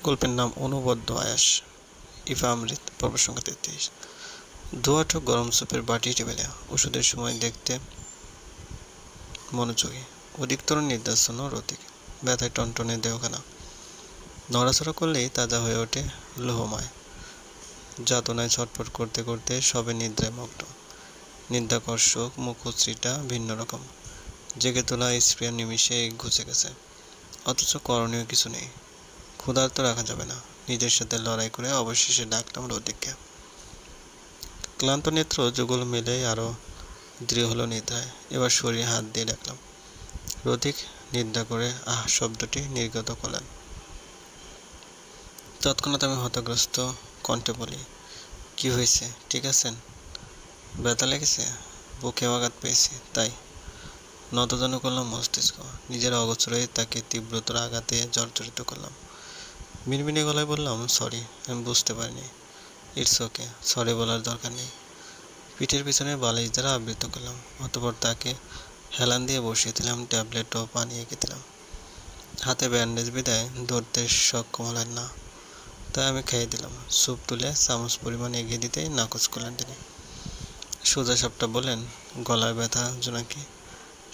গল্পের নাম অনবদ্য আয়াস, ইভা অমৃত, পর্ব সংখ্যা 33। ধোয়াটো গরম স্যুপের বাটি টেবিলে, ওষুধের সময় দেখতে মনোযোগী, অধিকতর নির্দেশন রতিক, ব্যথায় টনটনে দেহখানা, নড়াচড়া করলেই তাজা হয়ে ওঠে লোহময়, যাতনায় ছটফট করতে করতে সবে নিদ্রায় মগ্ন, নিন্দাকর্ষক মুখশ্রীটা ভিন্ন রকম, জেগে তোলা স্প্রিয়া নিমিষে ঘুচে গেছে, অথচ করণীয় কিছু নেই, ক্ষুধার্ত রাখা যাবে না, নিজের সাথে লড়াই করে অবশেষে ডাকলাম রতিককে। ক্লান্ত নেত্র যুগল মেলে আরো দৃঢ় হলো নিদ্রায়, এবার শরীরে হাত দিয়ে ডাকলাম। রতিক নিদ্রা করে আহ শব্দটি নির্গত করলেন। তৎক্ষণাৎ আমি হতগ্রস্ত কণ্ঠে বলি, কি হয়েছে, ঠিক আছেন? ব্যথা লেগেছে? বুকে আঘাত পেয়েছি তাই? নতজান করলাম মস্তিষ্ক, নিজের অগোচরে তাকে তীব্রতর আঘাতে জর্জরিত করলাম। মিনমিনে গলায় বললাম, সরি, আমি বুঝতে পারিনি। ইটস ওকে, সরি বলার দরকার নেই। পিঠের পিছনে বালিশ দ্বারা আবৃত করলাম, অতঃপর তাকে হেলান দিয়ে বসিয়ে দিলাম, ট্যাবলেট ও পানি এঁকে দিলাম। হাতে ব্যান্ডেজ বিদায় ধরতে সক্ষম হলেন না, তাই আমি খাইয়ে দিলাম। স্যুপ তুলে চামচ পরিমাণ এগিয়ে দিতেই নাকচ করলেন তিনি। সোজা সাপটা বললেন, গলার ব্যথা জোনাকি,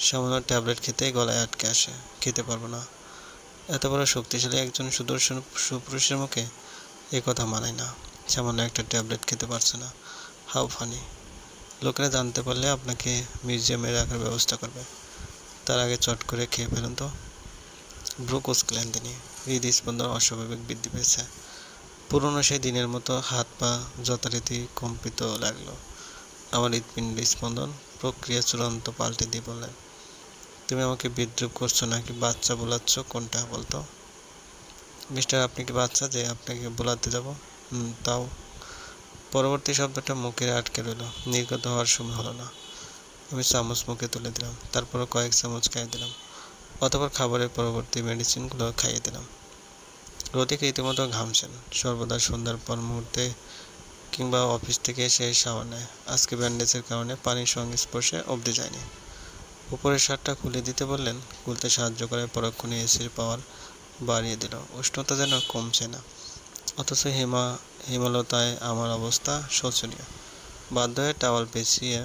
সামান্য ট্যাবলেট খেতেই গলায় আটকে আসে, খেতে পারবো না। এত বড় শক্তিশালী একজন সুদর্শন সুপুরুষের মুখে এ কথা মানায় না, সামান্য একটা ট্যাবলেট খেতে পারছে না। How funny! লোকেরা জানতে পারলে আপনাকে মিউজিয়ামে রাখার ব্যবস্থা করবে, তার আগে চট করে খেয়ে ফেলুন তো। ভ্রু কুঁচকালেন তিনি, হৃদস্পন্দন অস্বাভাবিক বৃদ্ধি পেয়েছে। পুরনো সেই দিনের মতো হাত পা যথারীতি কম্পিত লাগলো। আমার হৃৎপিণ্ড স্পন্দন প্রক্রিয়া চূড়ান্ত পাল্টে দিয়ে বললেন, তুমি আমাকে বিদ্রুপ করছো নাকি বাচ্চা বোলাচ্ছ, কোনটা বলতো? মিস্টার, আপনি কি বাচ্চা যে আপনাকে বোলাতে যাব? তাও। পরবর্তী শব্দটা মুখে আটকে রইল, নির্গত হওয়ার সময় হলো না। আমি চামচ মুখে তুলে দিলাম, তারপরও কয়েক চামচ খাইয়ে দিলাম, অতঃপর খাবারের পরবর্তী মেডিসিনগুলো খাইয়ে দিলাম। রতিকে ইতিমধ্যে ঘামছেন, সর্বদা সন্ধ্যার পর মুহূর্তে কিংবা অফিস থেকে এসে শাওয়ার নেয়। আজকে ব্যান্ডেজের কারণে পানির সংস্পর্শে অবধি যায়নি। উপরের শার্টটা খুলে দিতে বললেন, খুলতে সাহায্য করে পরক্ষণে এসির পাওয়ার বাড়িয়ে দিল। উষ্ণতা যেন কমছে না, অথচ হিমালতায় আমার অবস্থা শোচনীয়। বাধ্য হয়ে টাওয়াল পেঁচিয়ে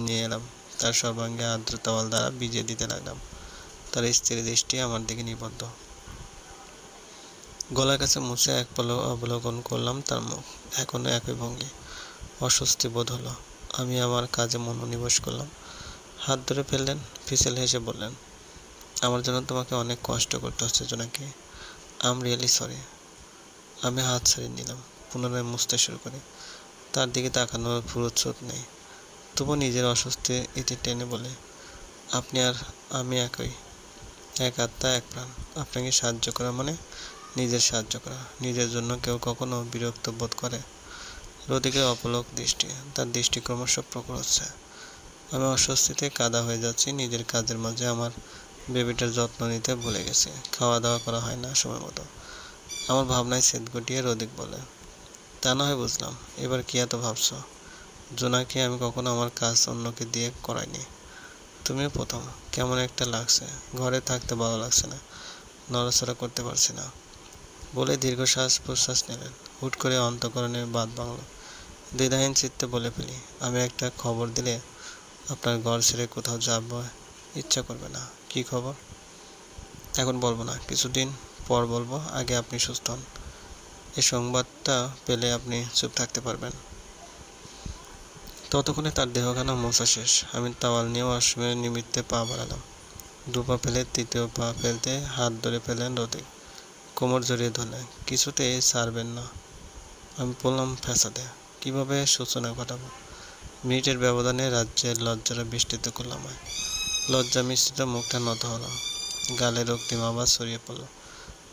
নিয়ে এলাম, তার সর্বাঙ্গে আর্দ্র টাওয়াল দ্বারা ভিজিয়ে দিতে লাগলাম। তার স্থির দৃষ্টি আমার দিকে নিবদ্ধ। গলার কাছে মুছে এক পলক অবলোকন করলাম তার মুখ, এখনো একই ভঙ্গি। অস্বস্তি বোধ হলো। আমি আমার কাজে মনোনিবেশ করলাম। হাত ধরে ফেললেন, ফিসেল হেসে বললেন, আমার জন্য তোমাকে অনেক কষ্ট করতে হচ্ছে জোনাকি, আই এম রিয়েলি সরি। আমি হাত ছাড়িয়ে নিলাম, পুনরায় মুছতে শুরু করি। তার দিকে তাকানোর ফুরুৎসুত নেই, তবু নিজের অস্বস্তি ইতি টেনে বলে, আপনি আর আমি একই, এক আত্মা এক প্রাণ। আপনাকে সাহায্য করা মানে নিজের সাহায্য করা। নিজের জন্য কেউ কখনো বিরক্ত বোধ করে? রতিকের অপলক দৃষ্টি, তার দৃষ্টি ক্রমশ প্রখর হচ্ছে। আমি অস্বস্তিতে কাদা হয়ে যাচ্ছি। নিজের কাজের মাঝে আমার বেবিটার যত্ন নিতে ভুলে গেছি। খাওয়া দাওয়া করা হয় না সময় মতো। আমার ভাবনায় ছেদ ঘটিয়ে রতিক বলে, তা না হয় বুঝলাম, এবার কি এত ভাবছো? জোনাকি, আমি কখনো আমার কাজ অন্যকে দিয়ে করাইনি, তুমিও প্রথম। কেমন একটা লাগছে, ঘরে থাকতে ভালো লাগছে না, নড়াচড়া করতে পারছি না। বলে দীর্ঘশ্বাস প্রশ্বাস নিলেন। হুট করে অন্তঃকরণে বাদ ভাঙল। দ্বিধাহীন চিত্তে বলে ফেলি, আমি একটা খবর দিলে আপনার ঘর ছেড়ে কোথাও যাব ইচ্ছা করবে না। কি খবর? এখন বলবো না, কিছুদিন পর বলবো, আগে আপনি সুস্থ হন। এই সংবাদটা পেলে আপনি চুপ থাকতে পারবেন? ততক্ষণে তার দেহখানা মোছা শেষ। আমি তাওয়াল নিয়ে ওয়াশরুমের নিমিত্তে পা বাড়ালাম। দুপা ফেলে তৃতীয় পা ফেলতে হাত ধরে ফেলেন রতিক, কোমর জড়িয়ে ধরলেন, কিছুতেই ছাড়বেন না। আমি বললাম ফ্যাসাদে, কীভাবে সূচনা ঘটাবো? মিনিটের ব্যবধানে রাজ্যের লজ্জারা বিস্তৃত করলাম। লজ্জা মিশ্রিত মুখটা নত হলো, গালে রক্তিম আওয়াজ ছড়িয়ে পড়ল।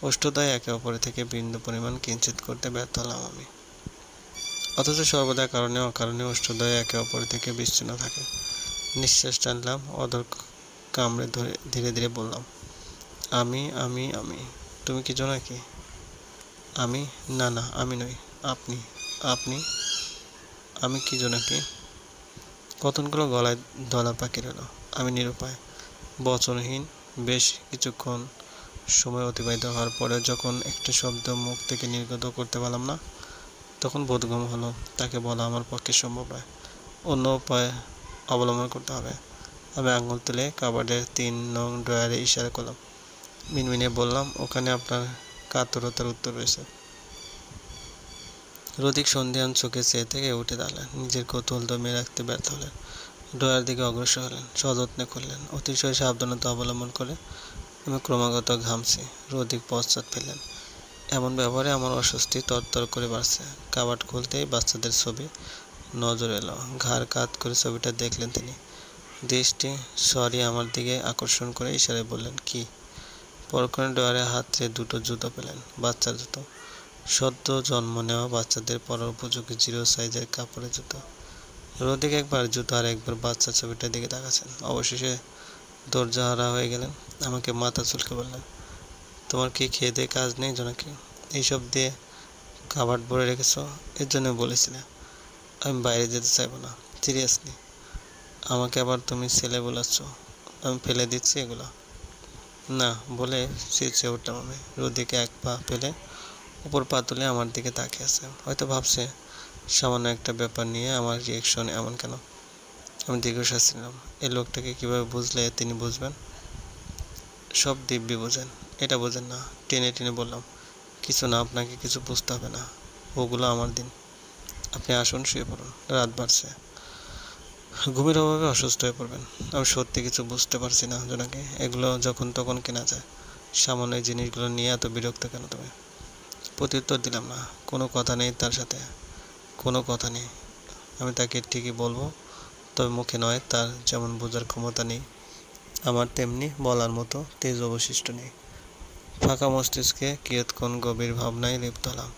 ওষ্ঠদ্বয় একে অপরের থেকে বিন্দু পরিমাণ কিঞ্চিত করতে ব্যর্থ হলাম আমি। অথচ সর্বদা কারণে অকারণে ওষ্ঠদ্বয় একে অপরের থেকে বিচ্ছিন্ন থাকে। নিঃশ্বাস টানলাম, অধর কামড়ে ধরে ধীরে ধীরে বললাম, আমি আমি আমি তুমি কি জোনাকি? আমি? না না, আমি নই, আপনি। আপনি? আমি কি জোনাকি? কতনগুলো গলায় দলা পাকি রইল। আমি নিরুপায়, বচনহীন। বেশ কিছুক্ষণ সময় অতিবাহিত হওয়ার পরেও যখন একটা শব্দ মুখ থেকে নির্গত করতে পারলাম না, তখন বোধগম্য হলো তাকে বলা আমার পক্ষে সম্ভব নয়। অন্য উপায় অবলম্বন করতে হবে। আমি আঙুল তুলে কাবার্ডের 3 নং ড্রয়ারে ইশারা করলাম। মিনমিনে বললাম, ওখানে আপনার কাতরতার উত্তর রয়েছে। রদিক সন্ধিহান চোখে চেয়ে থেকে উঠে দাঁড়ালেন। নিজের কৌতূহল দমিয়ে রাখতে ব্যর্থ হলেন। ড্রয়ার দিকে অগ্রসর হলেন, সযত্নে খুললেন। অতিশয় সাবধানতা অবলম্বন করে আমি ক্রমাগত ঘামছি। রদিক পশ্চাৎ ফেললেন। এমন ব্যবহারে আমার অস্বস্তি তরতর করে বাড়ছে। কাবার্ড খুলতেই বাচ্চাদের ছবি নজর এলো। ঘাড় কাত করে ছবিটা দেখলেন তিনি। দৃষ্টি সরিয়ে আমার দিকে আকর্ষণ করে ইশারায় বললেন, কি? পরক্ষণে ড্রয়ারে হাতড়ে 2টো জুতো পেলেন, বাচ্চার জুতো। সদ্য জন্ম নেওয়া বাচ্চাদের পরার উপযোগী 0 সাইজের কাপড়ের জুতো। রদিক একবার জুতো আর একবার বাচ্চার ছবিটার দিকে তাকাচ্ছেন। অবশেষে ধৈর্যহারা হয়ে গেলেন। আমাকে মাথা চুলকে বললেন, তোমার কি খেয়ে দিয়ে কাজ নেই জোনাকি? এইসব দিয়ে কাবার্ড ভরে রেখেছ? এর জন্য বলেছিলে আমি বাইরে যেতে চাইবো না। সিরিয়াসলি? আমাকে আবার তুমি ছেলে বলাচ্ছ? আমি ফেলে দিচ্ছি এগুলো? না বলে চেঁচে উঠলাম আমি। রদিকে 1 পা ফেলে উপর পা তুলে আমার দিকে তাকিয়ে আছে। হয়তো ভাবছে সামান্য একটা ব্যাপার নিয়ে আমার রিয়েকশন এমন কেন। আমি দীর্ঘশ্বাস নিলাম। এই লোকটাকে কিভাবে বুঝলে তিনি বুঝবেন? সব দিব্যি বোঝেন, এটা বোঝেন না? টেনে টেনে বললাম, কিছু না, আপনাকে কিছু বুঝতে হবে না। ওগুলো আমার দিন। আপনি আসুন, শুয়ে পড়ুন। রাত বাড়ছে, ঘুমের অভাবে অসুস্থ হয়ে পড়বেন। আমি সত্যি কিছু বুঝতে পারছি না জোনাকি। এগুলো যখন তখন কেনা যায়। সামান্য এই জিনিসগুলো নিয়ে এত বিরক্ত কেন তুমি? প্রত্যুত্তর দিলাম না। কোনো কথা নেই তার সাথে, কোনো কথা নেই। আমি তাকে ঠিকই বলবো, তবে মুখে নয়। তার যেমন বোঝার ক্ষমতা নেই, আমার তেমনি বলার মতো তেজ অবশিষ্ট নেই। ফাঁকা মস্তিষ্কে কিয়ৎক্ষণ গভীর ভাবনায় লিপ্ত হলাম।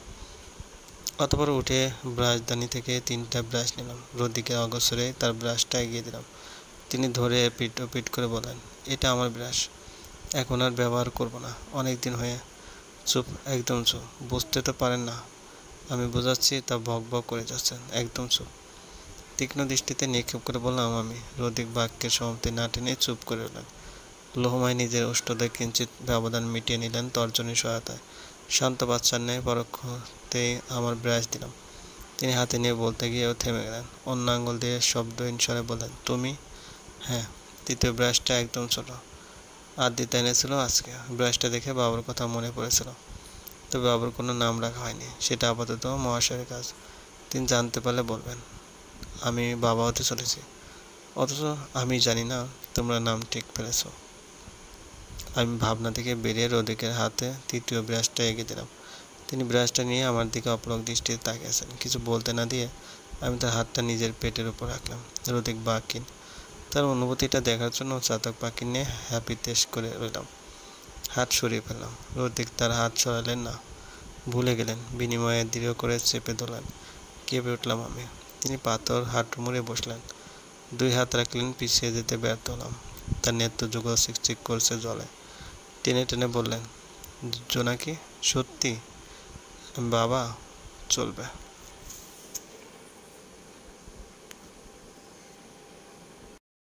অতঃপর উঠে ব্রাশদানি থেকে 3টা ব্রাশ নিলাম। রদিকের অগোচরে তার ব্রাশটা এগিয়ে দিলাম। তিনি ধরে পিট ও পিট করে বললেন, এটা আমার ব্রাশ, এখন আর ব্যবহার করব না, অনেক দিন হয়ে। চুপ, একদম চুপ। বুঝতে তো পারেন না আমি বোঝাচ্ছি, তা ভক ভক করে যাচ্ছেন। একদম চুপ। তীক্ষ্ণ দৃষ্টিতে নিক্ষেপ করে বললাম আমি। রদিক বাক্যের সমাপ্তি না টেনে চুপ করে রইলেন। লোহমায় নিজের ওষ্ঠদয় কিঞ্চিৎ ব্যবধান মিটিয়ে নিলেন তর্জনীর সহায়তায়। শান্ত বাচ্চার ন্যায় পরক্ষতেই আমার ব্রাশ দিলাম। তিনি হাতে নিয়ে বলতে গিয়েও থেমে গেলেন। অন্য আঙুল দিয়ে শব্দহীন স্বরে বললেন, তুমি? হ্যাঁ। তৃতীয় ব্রাশটা একদম ছোট, আদ্যিতা এনেছিল আজকে। ব্রাশটা দেখে বাবুর কথা মনে পড়েছিল, তবে বাবুর কোনো নাম রাখা হয়নি। সেটা আপাতত মহাশয়ের কাজ। তিনি জানতে পারলে বলবেন আমি বাবা হতে চলেছি, অথচ আমি জানি না তোমরা নাম ঠিক ফেলেছ। আমি ভাবনা থেকে বেরিয়ে রদিকের হাতে 3য় ব্রাশটা এগিয়ে দিলাম। তিনি ব্রাশটা নিয়ে আমার দিকে অপলক দৃষ্টিতে তাকিয়েছেন। কিছু বলতে না দিয়ে আমি তার হাতটা নিজের পেটের উপর রাখলাম। রদিক বাকিন। তার অনুভূতিটা দেখার জন্য চাতক পাখি নিয়ে হ্যাপি টেস্ট করে রইলাম। হাত সরিয়ে ফেললাম। রদিক তার হাত সরালেন না, ভুলে গেলেন। বিনিময়ে দৃঢ় করে চেপে ধরলেন। কেঁপে উঠলাম আমি। তিনি পাথর হাঁটু মুড়ে বসলেন। 2 হাত রাখলেন। পিছিয়ে যেতে ব্যর্থ হলাম। তার নেত্র যুগল চিকচিক করছে জলে। টেনে টেনে বললেন, জোনাকি সত্যি? বাবা? চলবে।